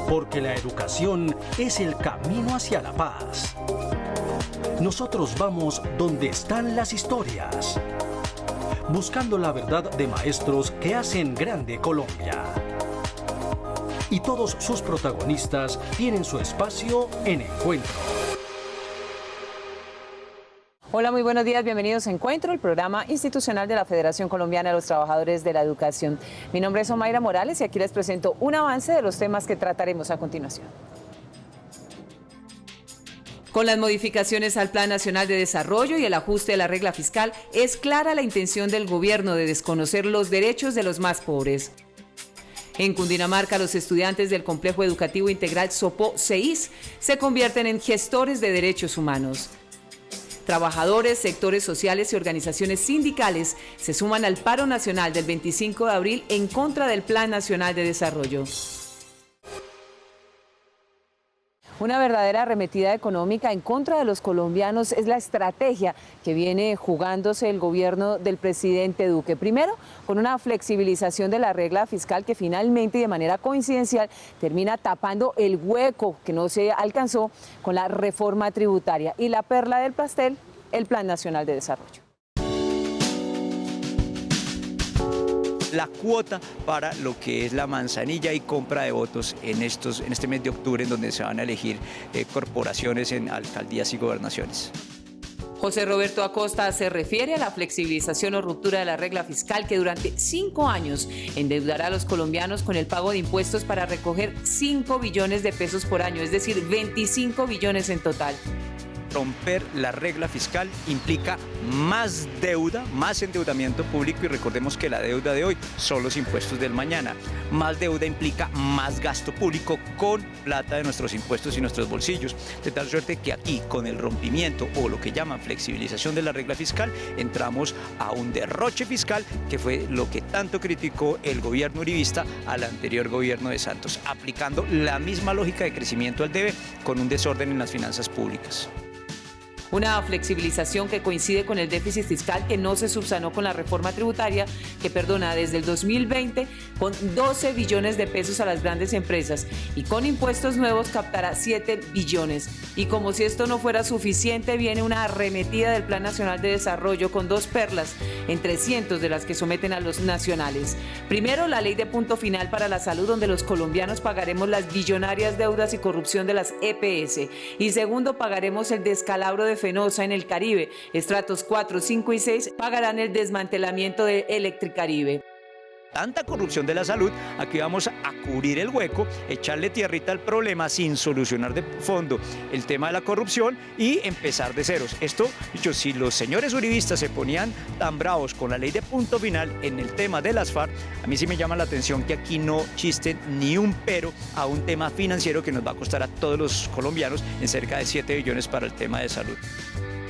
porque la educación es el camino hacia la paz. Nosotros vamos donde están las historias, buscando la verdad de maestros que hacen grande Colombia. Y todos sus protagonistas tienen su espacio en Encuentro. Hola, muy buenos días, bienvenidos a Encuentro, el programa institucional de la Federación Colombiana de los Trabajadores de la Educación. Mi nombre es Omaira Morales y aquí les presento un avance de los temas que trataremos a continuación. Con las modificaciones al Plan Nacional de Desarrollo y el ajuste de la regla fiscal, es clara la intención del gobierno de desconocer los derechos de los más pobres. En Cundinamarca, los estudiantes del Complejo Educativo Integral Sopó-CEIS se convierten en gestores de derechos humanos. Trabajadores, sectores sociales y organizaciones sindicales se suman al paro nacional del 25 de abril en contra del Plan Nacional de Desarrollo. Una verdadera arremetida económica en contra de los colombianos es la estrategia que viene jugándose el gobierno del presidente Duque. Primero, con una flexibilización de la regla fiscal que finalmente y de manera coincidencial termina tapando el hueco que no se alcanzó con la reforma tributaria. Y la perla del pastel, el Plan Nacional de Desarrollo. La cuota para lo que es la manzanilla y compra de votos en este mes de octubre, en donde se van a elegir corporaciones en alcaldías y gobernaciones. José Roberto Acosta se refiere a la flexibilización o ruptura de la regla fiscal que durante 5 años endeudará a los colombianos con el pago de impuestos para recoger 5 billones de pesos por año, es decir, 25 billones en total. Romper la regla fiscal implica más deuda, más endeudamiento público, y recordemos que la deuda de hoy son los impuestos del mañana. Más deuda implica más gasto público con plata de nuestros impuestos y nuestros bolsillos. De tal suerte que aquí, con el rompimiento o lo que llaman flexibilización de la regla fiscal, entramos a un derroche fiscal que fue lo que tanto criticó el gobierno uribista al anterior gobierno de Santos, aplicando la misma lógica de crecimiento al debe con un desorden en las finanzas públicas. Una flexibilización que coincide con el déficit fiscal que no se subsanó con la reforma tributaria, que perdona desde el 2020 con 12 billones de pesos a las grandes empresas, y con impuestos nuevos captará 7 billones. Y como si esto no fuera suficiente, viene una arremetida del Plan Nacional de Desarrollo con 2 perlas, entre cientos de las que someten a los nacionales. Primero, la ley de punto final para la salud, donde los colombianos pagaremos las billonarias deudas y corrupción de las EPS. Y segundo, pagaremos el descalabro de Fenosa en el Caribe. Estratos 4, 5 y 6 pagarán el desmantelamiento de Electricaribe. Tanta corrupción de la salud, aquí vamos a cubrir el hueco, echarle tierrita al problema sin solucionar de fondo el tema de la corrupción y empezar de ceros. Esto, dicho, si los señores uribistas se ponían tan bravos con la ley de punto final en el tema de las FARC, a mí sí me llama la atención que aquí no chisten ni un pero a un tema financiero que nos va a costar a todos los colombianos en cerca de 7 billones para el tema de salud.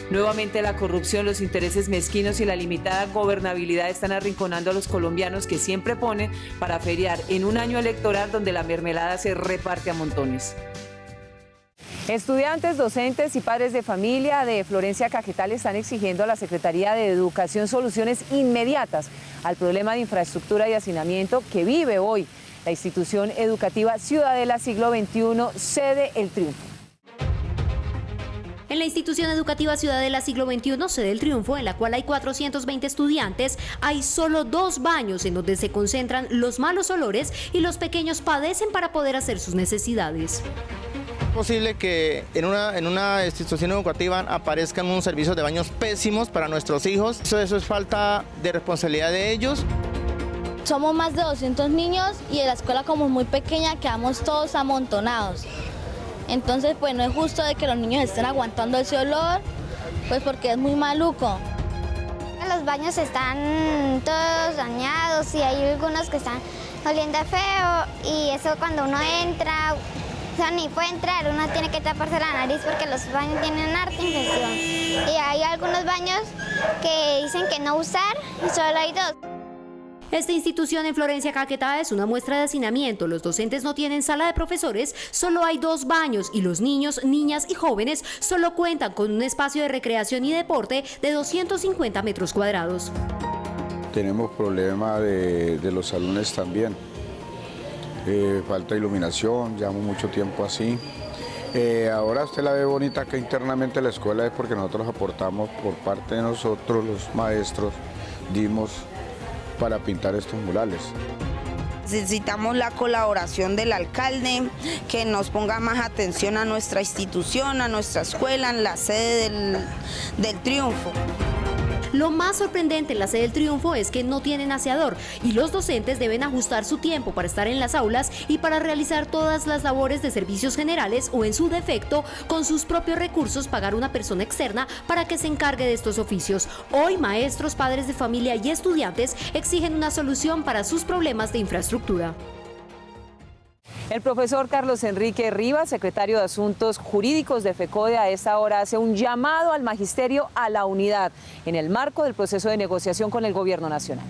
Nuevamente la corrupción, los intereses mezquinos y la limitada gobernabilidad están arrinconando a los colombianos que siempre ponen para feriar en un año electoral donde la mermelada se reparte a montones. Estudiantes, docentes y padres de familia de Florencia Caquetá están exigiendo a la Secretaría de Educación soluciones inmediatas al problema de infraestructura y hacinamiento que vive hoy la institución educativa Ciudadela Siglo XXI, sede El Triunfo. En la institución educativa Ciudadela Siglo XXI, sede El Triunfo, en la cual hay 420 estudiantes, hay solo 2 baños en donde se concentran los malos olores y los pequeños padecen para poder hacer sus necesidades. Es posible que en una institución educativa aparezcan unos servicios de baños pésimos para nuestros hijos. Eso es falta de responsabilidad de ellos. Somos más de 200 niños y en la escuela, como es muy pequeña, quedamos todos amontonados. Entonces, pues no es justo de que los niños estén aguantando ese olor, pues porque es muy maluco. Los baños están todos dañados y hay algunos que están oliendo feo, y eso cuando uno entra, o sea, ni puede entrar, uno tiene que taparse la nariz porque los baños tienen harta infección. Y hay algunos baños que dicen que no usar y solo hay 2. Esta institución en Florencia Caquetá es una muestra de hacinamiento. Los docentes no tienen sala de profesores, solo hay 2 baños y los niños, niñas y jóvenes solo cuentan con un espacio de recreación y deporte de 250 metros cuadrados. Tenemos problema de los salones también. falta iluminación, llevamos mucho tiempo así. Ahora usted la ve bonita que internamente la escuela es porque nosotros aportamos por parte de nosotros, los maestros, dimos para pintar estos murales. Necesitamos la colaboración del alcalde, que nos ponga más atención a nuestra institución, a nuestra escuela, en la sede del Triunfo. Lo más sorprendente en la sede del Triunfo es que no tienen aseador y los docentes deben ajustar su tiempo para estar en las aulas y para realizar todas las labores de servicios generales o, en su defecto, con sus propios recursos pagar una persona externa para que se encargue de estos oficios. Hoy, maestros, padres de familia y estudiantes exigen una solución para sus problemas de infraestructura. El profesor Carlos Enrique Rivas, secretario de Asuntos Jurídicos de FECODE, a esta hora hace un llamado al magisterio a la unidad en el marco del proceso de negociación con el gobierno nacional.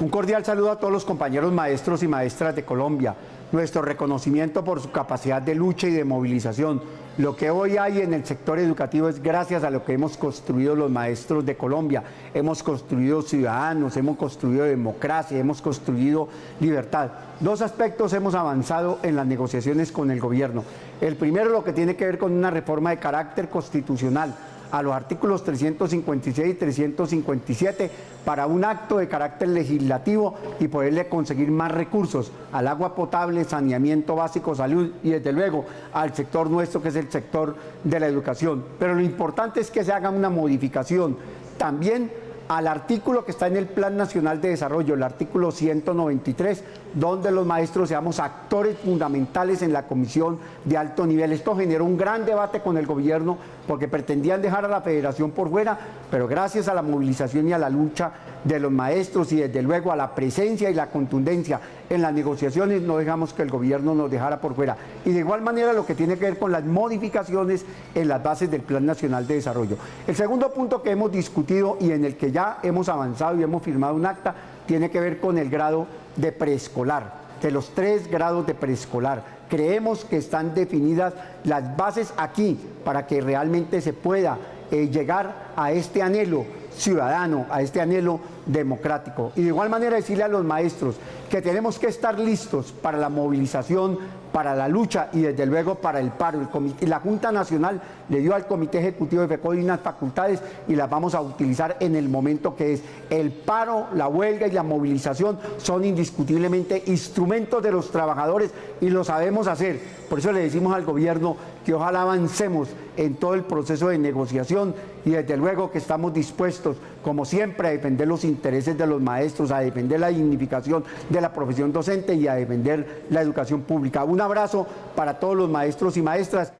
Un cordial saludo a todos los compañeros maestros y maestras de Colombia. Nuestro reconocimiento por su capacidad de lucha y de movilización. Lo que hoy hay en el sector educativo es gracias a lo que hemos construido los maestros de Colombia. Hemos construido ciudadanos, hemos construido democracia, hemos construido libertad. Dos aspectos hemos avanzado en las negociaciones con el gobierno. El primero, lo que tiene que ver con una reforma de carácter constitucional a los artículos 356 y 357 para un acto de carácter legislativo y poderle conseguir más recursos al agua potable, saneamiento básico, salud y desde luego al sector nuestro, que es el sector de la educación. Pero lo importante es que se haga una modificación también al artículo que está en el Plan Nacional de Desarrollo, el artículo 193, donde los maestros seamos actores fundamentales en la comisión de alto nivel. Esto generó un gran debate con el gobierno porque pretendían dejar a la federación por fuera, pero gracias a la movilización y a la lucha de los maestros y desde luego a la presencia y la contundencia en las negociaciones, no dejamos que el gobierno nos dejara por fuera. Y de igual manera lo que tiene que ver con las modificaciones en las bases del Plan Nacional de Desarrollo. El segundo punto que hemos discutido y en el que ya hemos avanzado y hemos firmado un acta tiene que ver con el grado de preescolar, de los 3 grados de preescolar. Creemos que están definidas las bases aquí para que realmente se pueda llegar a este anhelo ciudadano, a este anhelo democrático. Y de igual manera decirle a los maestros que tenemos que estar listos para la movilización, para la lucha y desde luego para el paro. La Junta Nacional le dio al Comité Ejecutivo de FECODE unas facultades y las vamos a utilizar en el momento que es. El paro, la huelga y la movilización son indiscutiblemente instrumentos de los trabajadores y lo sabemos hacer. Por eso le decimos al gobierno que ojalá avancemos en todo el proceso de negociación y desde luego que estamos dispuestos, como siempre, a defender los intereses de los maestros, a defender la dignificación de la profesión docente y a defender la educación pública. Un abrazo para todos los maestros y maestras.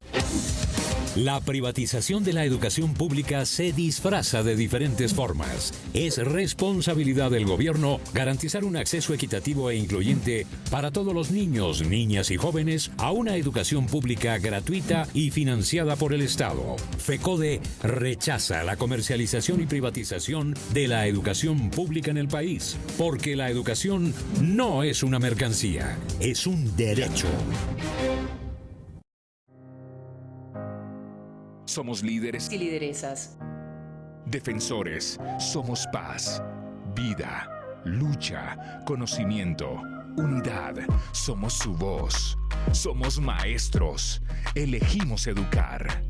La privatización de la educación pública se disfraza de diferentes formas. Es responsabilidad del gobierno garantizar un acceso equitativo e incluyente para todos los niños, niñas y jóvenes a una educación pública gratuita y financiada por el Estado. FECODE rechaza la comercialización y privatización de la educación pública en el país, porque la educación no es una mercancía, es un derecho. Somos líderes y lideresas. Defensores. Somos paz, vida, lucha, conocimiento, unidad. Somos su voz. Somos maestros. Elegimos educar.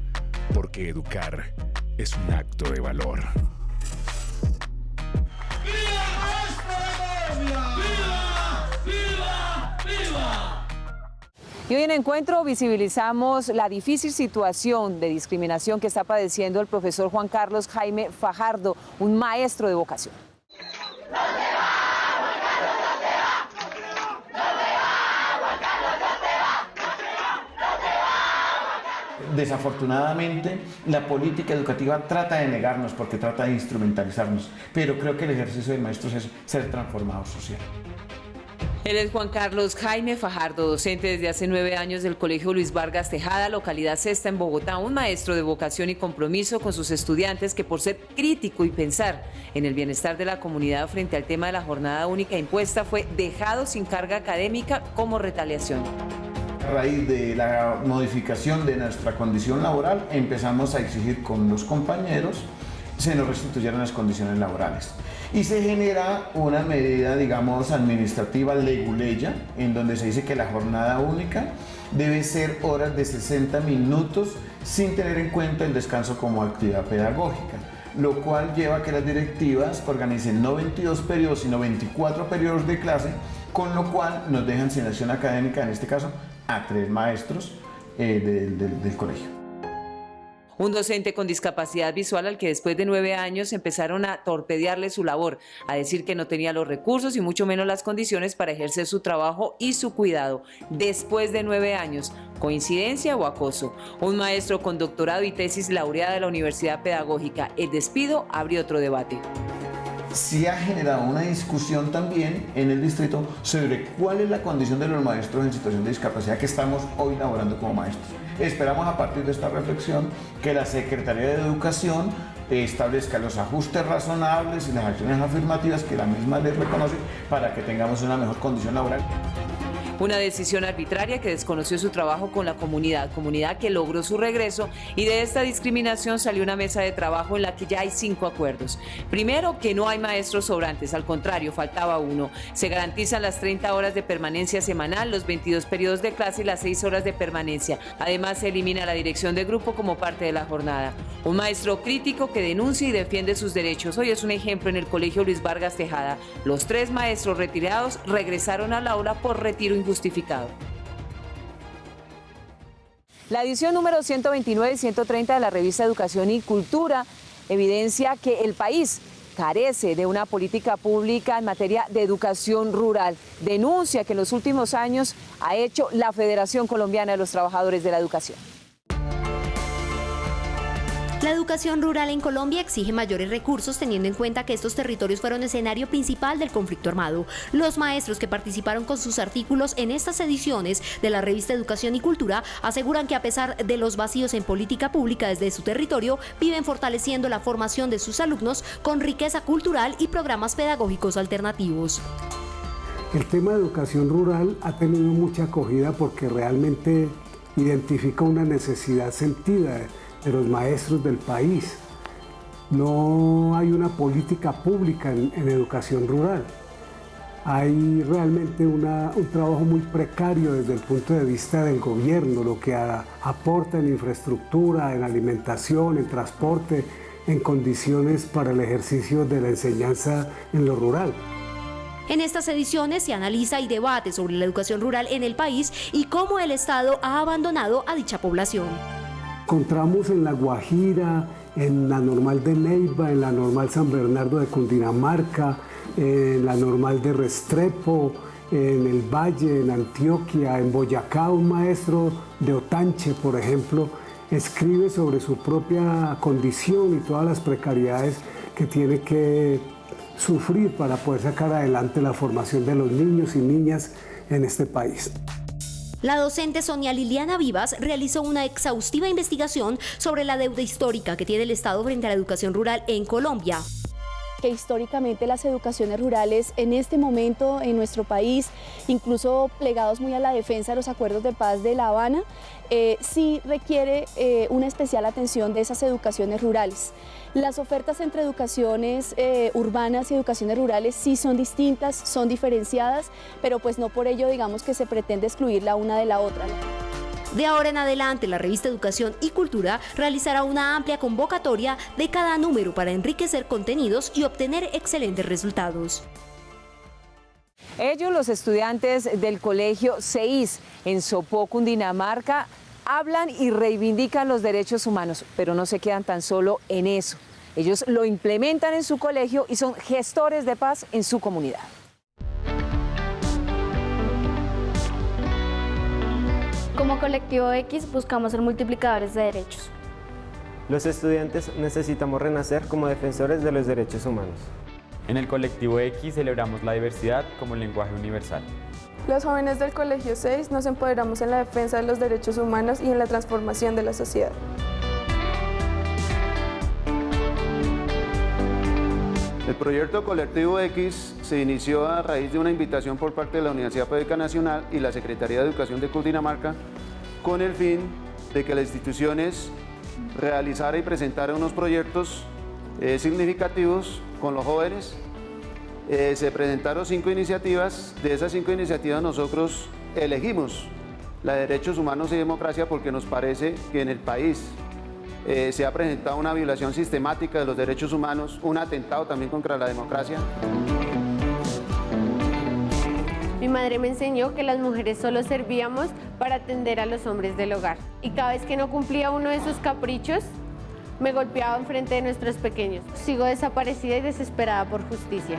Porque educar es un acto de valor. Y hoy en Encuentro visibilizamos la difícil situación de discriminación que está padeciendo el profesor Juan Carlos Jaime Fajardo, un maestro de vocación. Desafortunadamente, la política educativa trata de negarnos porque trata de instrumentalizarnos, pero creo que el ejercicio del maestro es ser transformador social. Él es Juan Carlos Jaime Fajardo, docente desde hace 9 años del Colegio Luis Vargas Tejada, localidad Sexta en Bogotá, un maestro de vocación y compromiso con sus estudiantes que por ser crítico y pensar en el bienestar de la comunidad frente al tema de la jornada única impuesta fue dejado sin carga académica como retaliación. A raíz de la modificación de nuestra condición laboral empezamos a exigir con los compañeros se nos restituyeran las condiciones laborales. Y se genera una medida, digamos, administrativa leguleya, en donde se dice que la jornada única debe ser horas de 60 minutos sin tener en cuenta el descanso como actividad pedagógica, lo cual lleva a que las directivas organicen no 22 periodos, sino 24 periodos de clase, con lo cual nos dejan sin acción académica, en este caso, a 3 maestros del colegio. Un docente con discapacidad visual al que después de 9 años empezaron a torpedearle su labor, a decir que no tenía los recursos y mucho menos las condiciones para ejercer su trabajo y su cuidado. Después de 9 años, ¿coincidencia o acoso? Un maestro con doctorado y tesis laureada de la Universidad Pedagógica. El despido abrió otro debate. Sí ha generado una discusión también en el distrito sobre cuál es la condición de los maestros en situación de discapacidad que estamos hoy laborando como maestros. Esperamos a partir de esta reflexión que la Secretaría de Educación establezca los ajustes razonables y las acciones afirmativas que la misma ley reconoce para que tengamos una mejor condición laboral. Una decisión arbitraria que desconoció su trabajo con la comunidad que logró su regreso, y de esta discriminación salió una mesa de trabajo en la que ya hay 5 acuerdos. Primero, que no hay maestros sobrantes, al contrario, faltaba uno. Se garantizan las 30 horas de permanencia semanal, los 22 periodos de clase y las 6 horas de permanencia. Además, se elimina la dirección de grupo como parte de la jornada. Un maestro crítico que denuncia y defiende sus derechos. Hoy es un ejemplo en el Colegio Luis Vargas Tejada. Los 3 maestros retirados regresaron al aula por retiro injustificado. La edición número 129 y 130 de la revista Educación y Cultura evidencia que el país carece de una política pública en materia de educación rural. Denuncia que en los últimos años ha hecho la Federación Colombiana de los Trabajadores de la Educación. La educación rural en Colombia exige mayores recursos, teniendo en cuenta que estos territorios fueron escenario principal del conflicto armado. Los maestros que participaron con sus artículos en estas ediciones de la revista Educación y Cultura aseguran que a pesar de los vacíos en política pública desde su territorio, viven fortaleciendo la formación de sus alumnos con riqueza cultural y programas pedagógicos alternativos. El tema de educación rural ha tenido mucha acogida porque realmente identifica una necesidad sentida de los maestros del país. No hay una política pública en educación rural. Hay realmente un trabajo muy precario desde el punto de vista del gobierno, lo que aporta en infraestructura, en alimentación, en transporte, en condiciones para el ejercicio de la enseñanza en lo rural. En estas ediciones se analiza y debate sobre la educación rural en el país y cómo el Estado ha abandonado a dicha población. Encontramos en La Guajira, en la Normal de Neiva, en la Normal San Bernardo de Cundinamarca, en la Normal de Restrepo, en el Valle, en Antioquia, en Boyacá. Un maestro de Otanche, por ejemplo, escribe sobre su propia condición y todas las precariedades que tiene que sufrir para poder sacar adelante la formación de los niños y niñas en este país. La docente Sonia Liliana Vivas realizó una exhaustiva investigación sobre la deuda histórica que tiene el Estado frente a la educación rural en Colombia. Que históricamente las educaciones rurales en este momento en nuestro país, incluso plegados muy a la defensa de los acuerdos de paz de La Habana, sí requiere una especial atención de esas educaciones rurales. Las ofertas entre educaciones urbanas y educaciones rurales sí son distintas, son diferenciadas, pero pues no por ello digamos que se pretende excluir la una de la otra. De ahora en adelante, la revista Educación y Cultura realizará una amplia convocatoria de cada número para enriquecer contenidos y obtener excelentes resultados. Ellos, los estudiantes del colegio CEIS en Sopó, Cundinamarca, hablan y reivindican los derechos humanos, pero no se quedan tan solo en eso. Ellos lo implementan en su colegio y son gestores de paz en su comunidad. Como Colectivo X buscamos ser multiplicadores de derechos. Los estudiantes necesitamos renacer como defensores de los derechos humanos. En el Colectivo X celebramos la diversidad como lenguaje universal. Los jóvenes del Colegio 6 nos empoderamos en la defensa de los derechos humanos y en la transformación de la sociedad. El proyecto Colectivo X se inició a raíz de una invitación por parte de la Universidad Pedagógica Nacional y la Secretaría de Educación de Cundinamarca con el fin de que las instituciones realizaran y presentaran unos proyectos significativos con los jóvenes. Se presentaron 5 iniciativas. De esas 5 iniciativas nosotros elegimos la de Derechos Humanos y Democracia porque nos parece que en el país se ha presentado una violación sistemática de los derechos humanos, un atentado también contra la democracia. Mi madre me enseñó que las mujeres solo servíamos para atender a los hombres del hogar. Y cada vez que no cumplía uno de esos caprichos, me golpeaba enfrente de nuestros pequeños. Sigo desaparecida y desesperada por justicia.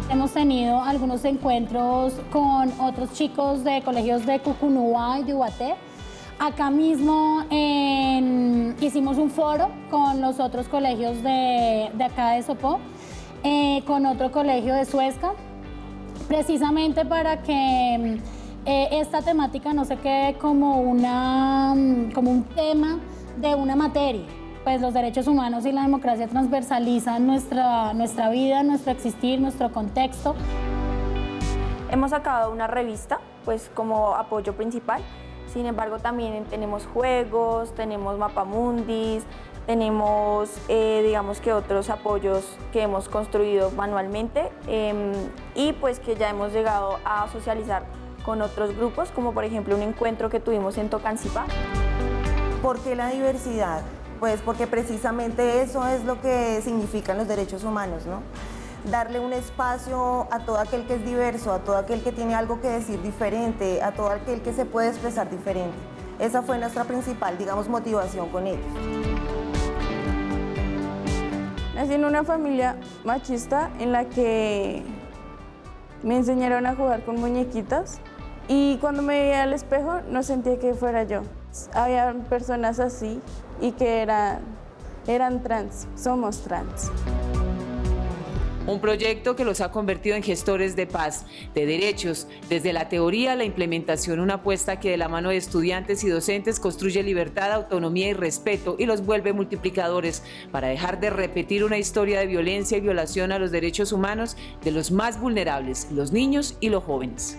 Hemos tenido algunos encuentros con otros chicos de colegios de Cucunúa y de Ubaté. Acá mismo hicimos un foro con los otros colegios de acá de Sopó, con otro colegio de Suezca, precisamente para que esta temática no se quede como un tema de una materia. Pues los derechos humanos y la democracia transversalizan nuestra vida, nuestro existir, nuestro contexto. Hemos sacado una revista pues como apoyo principal, sin embargo también tenemos juegos, tenemos mapamundis, tenemos digamos que otros apoyos que hemos construido manualmente y pues que ya hemos llegado a socializar con otros grupos, como por ejemplo un encuentro que tuvimos en Tocancipá. ¿Por qué la diversidad? Pues porque precisamente eso es lo que significan los derechos humanos, ¿no? Darle un espacio a todo aquel que es diverso, a todo aquel que tiene algo que decir diferente, a todo aquel que se puede expresar diferente. Esa fue nuestra principal, digamos, motivación con ellos. Nací en una familia machista en la que me enseñaron a jugar con muñequitas y cuando me veía al espejo no sentía que fuera yo. Había personas así y que eran trans, somos trans. Un proyecto que los ha convertido en gestores de paz, de derechos, desde la teoría a la implementación, una apuesta que de la mano de estudiantes y docentes construye libertad, autonomía y respeto y los vuelve multiplicadores para dejar de repetir una historia de violencia y violación a los derechos humanos de los más vulnerables, los niños y los jóvenes.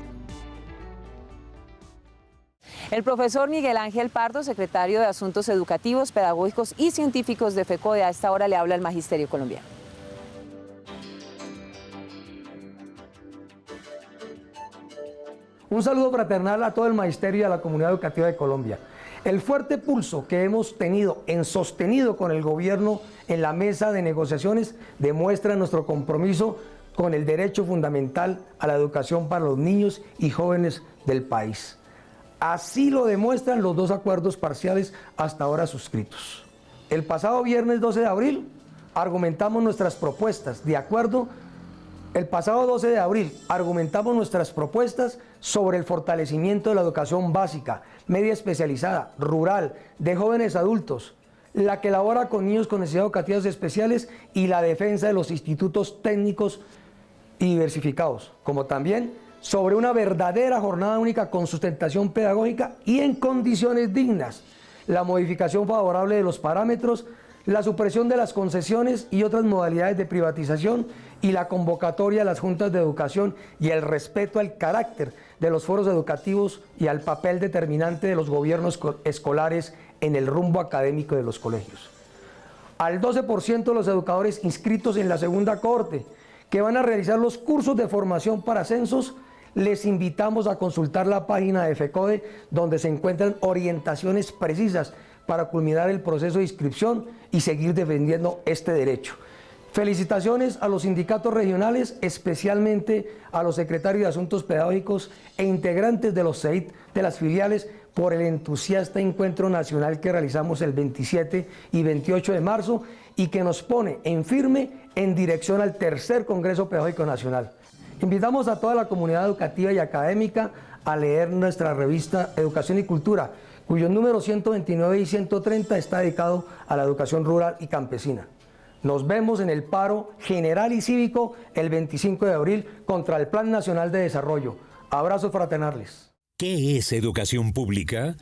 El profesor Miguel Ángel Pardo, secretario de Asuntos Educativos, Pedagógicos y Científicos de FECODE, a esta hora le habla al Magisterio Colombiano. Un saludo fraternal a todo el magisterio y a la comunidad educativa de Colombia. El fuerte pulso que hemos tenido sostenido con el gobierno en la mesa de negociaciones demuestra nuestro compromiso con el derecho fundamental a la educación para los niños y jóvenes del país. Así lo demuestran los 2 acuerdos parciales hasta ahora suscritos. El pasado viernes 12 de abril argumentamos nuestras propuestas de acuerdo. El pasado 12 de abril argumentamos nuestras propuestas sobre el fortalecimiento de la educación básica, media especializada, rural, de jóvenes adultos, la que labora con niños con necesidades educativas especiales y la defensa de los institutos técnicos y diversificados, como también sobre una verdadera jornada única con sustentación pedagógica y en condiciones dignas, la modificación favorable de los parámetros, la supresión de las concesiones y otras modalidades de privatización y la convocatoria a las juntas de educación y el respeto al carácter de los foros educativos y al papel determinante de los gobiernos escolares en el rumbo académico de los colegios. Al 12% de los educadores inscritos en la segunda cohorte que van a realizar los cursos de formación para censos, les invitamos a consultar la página de FECODE donde se encuentran orientaciones precisas para culminar el proceso de inscripción y seguir defendiendo este derecho. Felicitaciones a los sindicatos regionales, especialmente a los secretarios de Asuntos Pedagógicos e integrantes de los CEIT de las filiales por el entusiasta encuentro nacional que realizamos el 27 y 28 de marzo y que nos pone en firme en dirección al tercer Congreso Pedagógico Nacional. Invitamos a toda la comunidad educativa y académica a leer nuestra revista Educación y Cultura, cuyos números 129 y 130 está dedicado a la educación rural y campesina. Nos vemos en el paro general y cívico el 25 de abril contra el Plan Nacional de Desarrollo. Abrazos fraternales. ¿Qué es educación pública?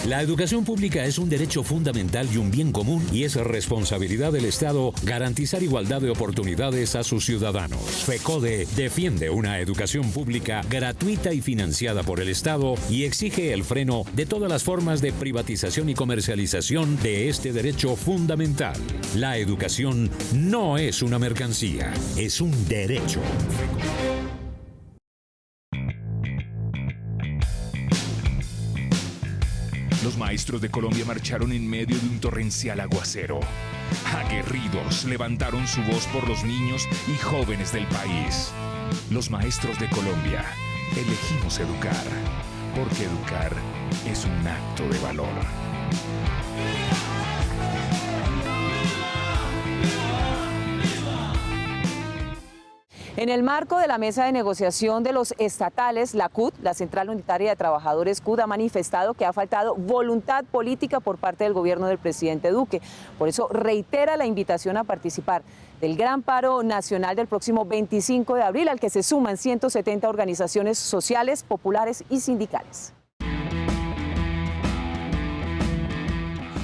La educación pública es un derecho fundamental y un bien común y es responsabilidad del Estado garantizar igualdad de oportunidades a sus ciudadanos. FECODE defiende una educación pública gratuita y financiada por el Estado y exige el freno de todas las formas de privatización y comercialización de este derecho fundamental. La educación no es una mercancía, es un derecho. Los maestros de Colombia marcharon en medio de un torrencial aguacero. Aguerridos, levantaron su voz por los niños y jóvenes del país. Los maestros de Colombia, elegimos educar, porque educar es un acto de valor. En el marco de la mesa de negociación de los estatales, la CUT, la Central Unitaria de Trabajadores CUT, ha manifestado que ha faltado voluntad política por parte del gobierno del presidente Duque. Por eso reitera la invitación a participar del gran paro nacional del próximo 25 de abril, al que se suman 170 organizaciones sociales, populares y sindicales.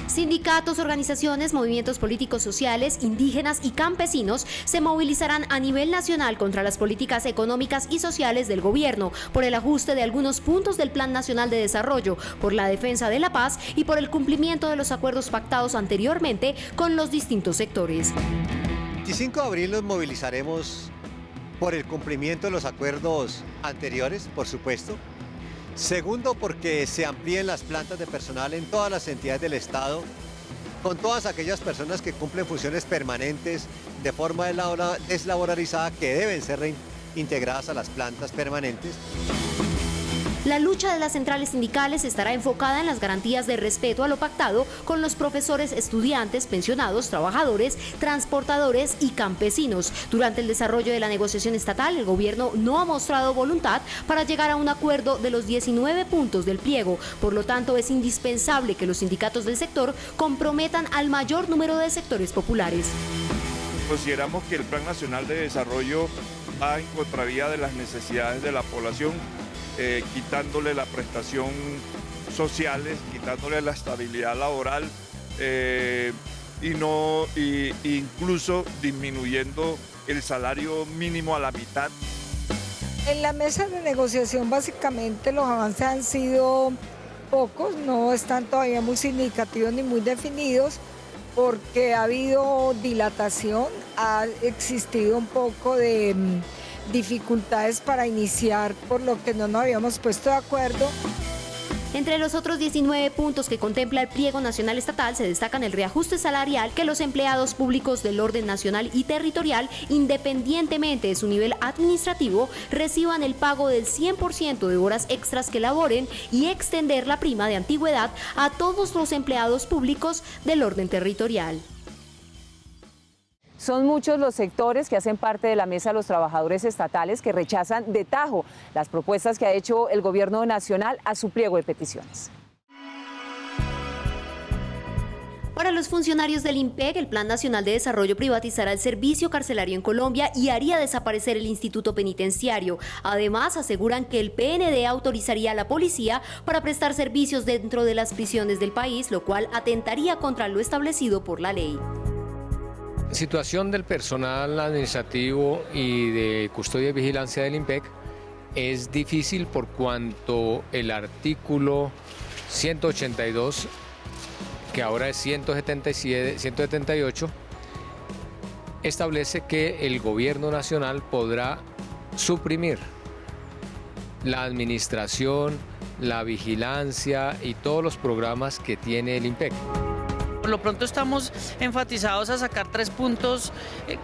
Sindicatos, organizaciones, movimientos políticos sociales, indígenas y campesinos se movilizarán a nivel nacional contra las políticas económicas y sociales del gobierno, por el ajuste de algunos puntos del Plan Nacional de Desarrollo, por la defensa de la paz y por el cumplimiento de los acuerdos pactados anteriormente con los distintos sectores. El 25 de abril nos movilizaremos por el cumplimiento de los acuerdos anteriores, por supuesto. Segundo, porque se amplíen las plantas de personal en todas las entidades del Estado, con todas aquellas personas que cumplen funciones permanentes de forma deslaboralizada que deben ser reintegradas a las plantas permanentes. La lucha de las centrales sindicales estará enfocada en las garantías de respeto a lo pactado con los profesores, estudiantes, pensionados, trabajadores, transportadores y campesinos. Durante el desarrollo de la negociación estatal, el gobierno no ha mostrado voluntad para llegar a un acuerdo de los 19 puntos del pliego. Por lo tanto, es indispensable que los sindicatos del sector comprometan al mayor número de sectores populares. Consideramos que el Plan Nacional de Desarrollo va en contravía de las necesidades de la población, quitándole la prestación sociales, quitándole la estabilidad laboral incluso disminuyendo el salario mínimo a la mitad. En la mesa de negociación básicamente los avances han sido pocos, no están todavía muy significativos ni muy definidos, porque ha habido dilatación, ha existido un poco de dificultades para iniciar, por lo que no nos habíamos puesto de acuerdo. Entre los otros 19 puntos que contempla el pliego nacional estatal se destacan el reajuste salarial, que los empleados públicos del orden nacional y territorial, independientemente de su nivel administrativo, reciban el pago del 100% de horas extras que laboren, y extender la prima de antigüedad a todos los empleados públicos del orden territorial. Son muchos los sectores que hacen parte de la mesa de los trabajadores estatales que rechazan de tajo las propuestas que ha hecho el gobierno nacional a su pliego de peticiones. Para los funcionarios del IMPEC, el Plan Nacional de Desarrollo privatizará el servicio carcelario en Colombia y haría desaparecer el Instituto Penitenciario. Además, aseguran que el PND autorizaría a la policía para prestar servicios dentro de las prisiones del país, lo cual atentaría contra lo establecido por la ley. Situación del personal administrativo y de custodia y vigilancia del IMPEC es difícil por cuanto el artículo 182, que ahora es 178, establece que el gobierno nacional podrá suprimir la administración, la vigilancia y todos los programas que tiene el IMPEC. Por lo pronto estamos enfatizados a sacar 3 puntos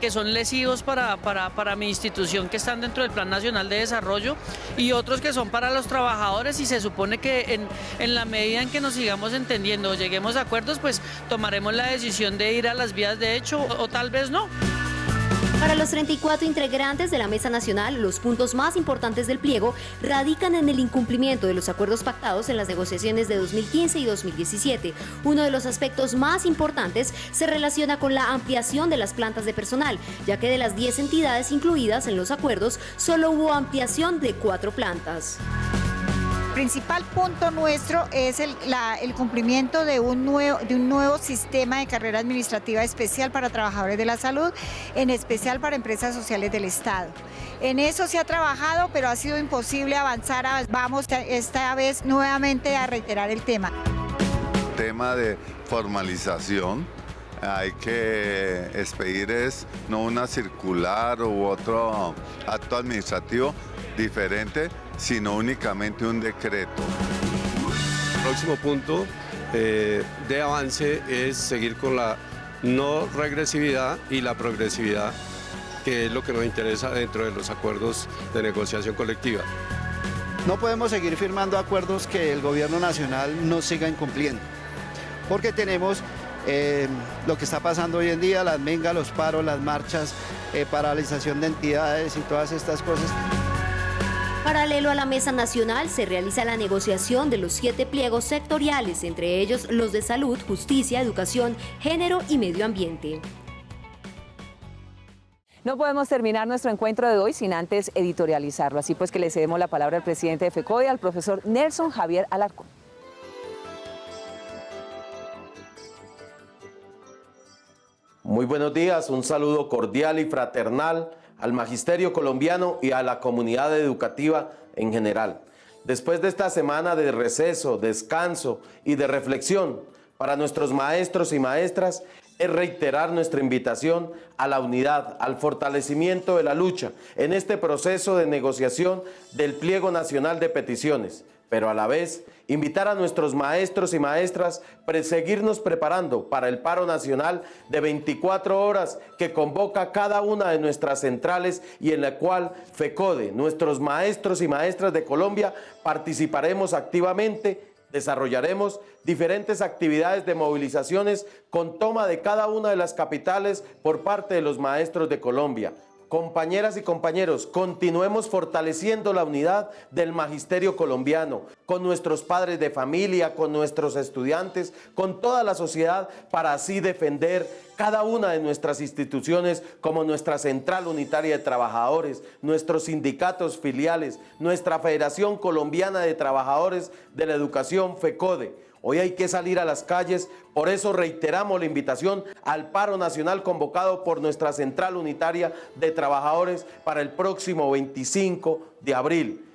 que son lesivos para mi institución, que están dentro del Plan Nacional de Desarrollo, y otros que son para los trabajadores, y se supone que en la medida en que nos sigamos entendiendo, lleguemos a acuerdos, pues tomaremos la decisión de ir a las vías de hecho o tal vez no. Para los 34 integrantes de la Mesa Nacional, los puntos más importantes del pliego radican en el incumplimiento de los acuerdos pactados en las negociaciones de 2015 y 2017. Uno de los aspectos más importantes se relaciona con la ampliación de las plantas de personal, ya que de las 10 entidades incluidas en los acuerdos, solo hubo ampliación de 4 plantas. principal punto nuestro es el cumplimiento de un nuevo sistema de carrera administrativa especial para trabajadores de la salud, en especial para empresas sociales del Estado. En eso se ha trabajado, pero ha sido imposible avanzar. Vamos esta vez nuevamente a reiterar el tema. Tema de formalización. Hay que expedir no una circular u otro acto administrativo diferente, sino únicamente un decreto. El próximo punto de avance es seguir con la no regresividad y la progresividad, que es lo que nos interesa dentro de los acuerdos de negociación colectiva. No podemos seguir firmando acuerdos que el gobierno nacional no siga incumpliendo, porque tenemos lo que está pasando hoy en día, las mingas, los paros, las marchas, paralización de entidades y todas estas cosas. Paralelo a la Mesa Nacional se realiza la negociación de los 7 pliegos sectoriales, entre ellos los de salud, justicia, educación, género y medio ambiente. No podemos terminar nuestro encuentro de hoy sin antes editorializarlo, así pues que le cedemos la palabra al presidente de FECODE, al profesor Nelson Javier Alarcón. Muy buenos días, un saludo cordial y fraternal al magisterio colombiano y a la comunidad educativa en general. Después de esta semana de receso, descanso y de reflexión para nuestros maestros y maestras, es reiterar nuestra invitación a la unidad, al fortalecimiento de la lucha en este proceso de negociación del Pliego Nacional de Peticiones, pero a la vez invitar a nuestros maestros y maestras a seguirnos preparando para el paro nacional de 24 horas que convoca cada una de nuestras centrales y en la cual FECODE, nuestros maestros y maestras de Colombia, participaremos activamente. Desarrollaremos diferentes actividades de movilizaciones con toma de cada una de las capitales por parte de los maestros de Colombia. Compañeras y compañeros, continuemos fortaleciendo la unidad del magisterio colombiano, con nuestros padres de familia, con nuestros estudiantes, con toda la sociedad, para así defender cada una de nuestras instituciones, como nuestra Central Unitaria de Trabajadores, nuestros sindicatos filiales, nuestra Federación Colombiana de Trabajadores de la Educación, FECODE. Hoy hay que salir a las calles, por eso reiteramos la invitación al paro nacional convocado por nuestra Central Unitaria de Trabajadores para el próximo 25 de abril,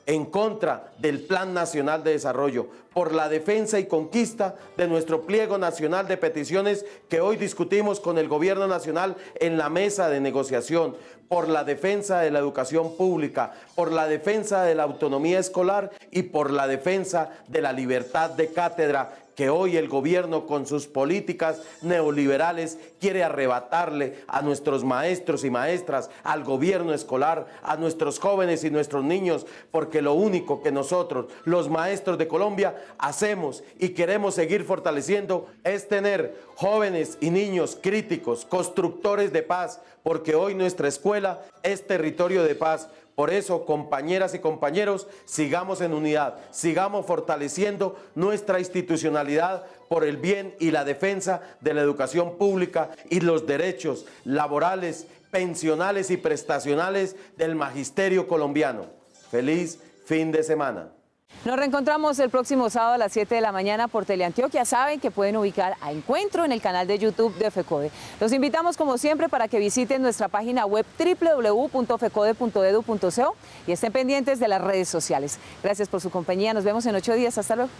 en contra del Plan Nacional de Desarrollo, por la defensa y conquista de nuestro Pliego Nacional de Peticiones que hoy discutimos con el Gobierno Nacional en la mesa de negociación, por la defensa de la educación pública, por la defensa de la autonomía escolar y por la defensa de la libertad de cátedra que hoy el gobierno con sus políticas neoliberales quiere arrebatarle a nuestros maestros y maestras, al gobierno escolar, a nuestros jóvenes y nuestros niños, porque lo único que nosotros, los maestros de Colombia, hacemos y queremos seguir fortaleciendo es tener jóvenes y niños críticos, constructores de paz, porque hoy nuestra escuela es territorio de paz. Por eso, compañeras y compañeros, sigamos en unidad, sigamos fortaleciendo nuestra institucionalidad por el bien y la defensa de la educación pública y los derechos laborales, pensionales y prestacionales del magisterio colombiano. Feliz fin de semana. Nos reencontramos el próximo sábado a las 7 de la mañana por Teleantioquia. Saben que pueden ubicar a Encuentro en el canal de YouTube de FECODE. Los invitamos como siempre para que visiten nuestra página web www.fecode.edu.co y estén pendientes de las redes sociales. Gracias por su compañía. Nos vemos en 8 días. Hasta luego.